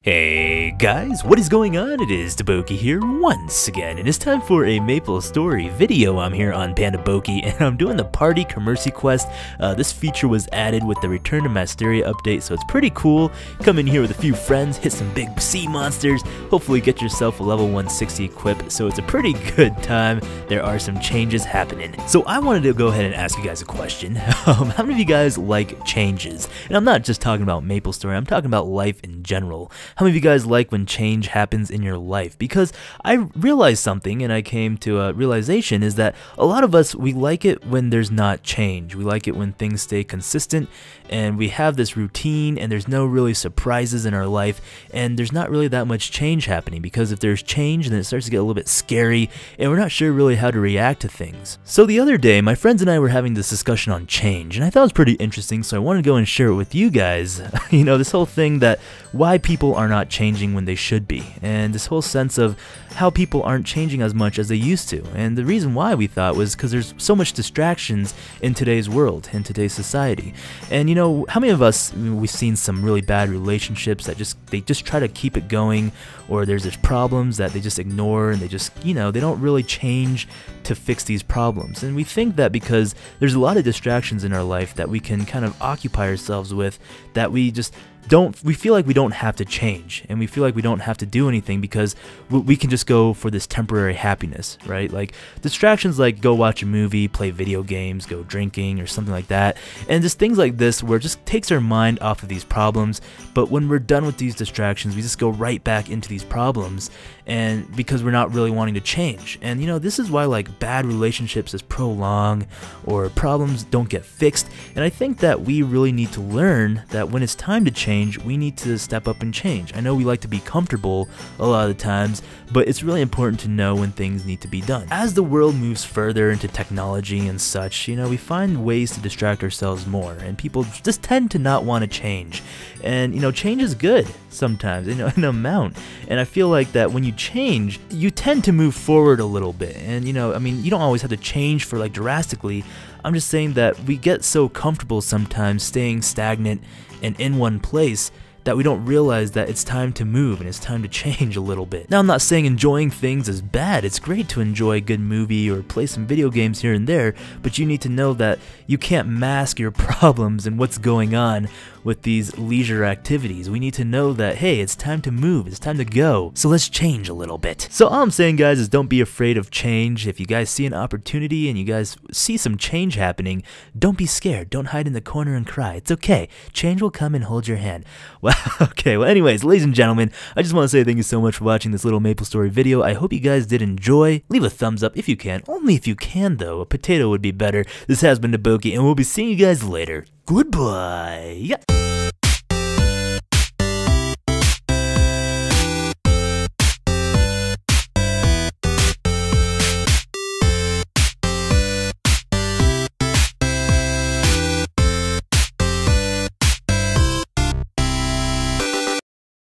Hey guys, what is going on? It is DaBoki here once again, and it's time for a MapleStory video. I'm here on DaBoki, and I'm doing the Party Commerci quest. This feature was added with the Return to MapleStory update, so it's pretty cool. Come in here with a few friends, hit some big sea monsters, hopefully get yourself a level 160 equip, so it's a pretty good time. There are some changes happening. So I wanted to go ahead and ask you guys a question. How many of you guys like changes? And I'm not just talking about MapleStory, I'm talking about life in general. How many of you guys like when change happens in your life? Because I realized something, and I came to a realization, is that a lot of us, we like it when there's not change. We like it when things stay consistent, and we have this routine, and there's no really surprises in our life, and there's not really that much change happening, because if there's change, then it starts to get a little bit scary, and we're not sure really how to react to things. So the other day, my friends and I were having this discussion on change, and I thought it was pretty interesting, so I wanted to go and share it with you guys. You know, this whole thing that why people are not changing when they should be, and this whole sense of how people aren't changing as much as they used to. And the reason why we thought was because there's so much distractions in today's world, in today's society. And you know, how many of us, we've seen some really bad relationships that they just try to keep it going, or there's problems that they just ignore, and they just, you know, they don't really change to fix these problems. And we think that because there's a lot of distractions in our life that we can kind of occupy ourselves with, that we feel like we don't have to change, and we feel like we don't have to do anything because we can just go for this temporary happiness, right? Like distractions like go watch a movie, play video games, go drinking or something like that, and just things like this where it just takes our mind off of these problems. But when we're done with these distractions, we just go right back into these problems, and because we're not really wanting to change. And you know, this is why like bad relationships is prolonged, or problems don't get fixed. And I think that we really need to learn that when it's time to change, we need to step up and change. I know we like to be comfortable a lot of the times, but it's really important to know when things need to be done. As the world moves further into technology and such, you know, we find ways to distract ourselves more, and people just tend to not want to change. And you know, change is good sometimes, you know, in an amount. And I feel like that when you change, you tend to move forward a little bit. And you know, I mean, you don't always have to change for like drastically. I'm just saying that we get so comfortable sometimes staying stagnant and in one place that we don't realize that it's time to move and it's time to change a little bit. Now, I'm not saying enjoying things is bad. It's great to enjoy a good movie or play some video games here and there, but you need to know that you can't mask your problems and what's going on with these leisure activities. We need to know that, hey, it's time to move, it's time to go, so let's change a little bit. So all I'm saying, guys, is don't be afraid of change. If you guys see an opportunity and you guys see some change happening, don't be scared. Don't hide in the corner and cry. It's okay. Change will come and hold your hand. Well, okay, well anyways, ladies and gentlemen, I just want to say thank you so much for watching this little MapleStory video. I hope you guys did enjoy. Leave a thumbs up if you can. Only if you can, though. A potato would be better. This has been DaBoki, and we'll be seeing you guys later. Goodbye.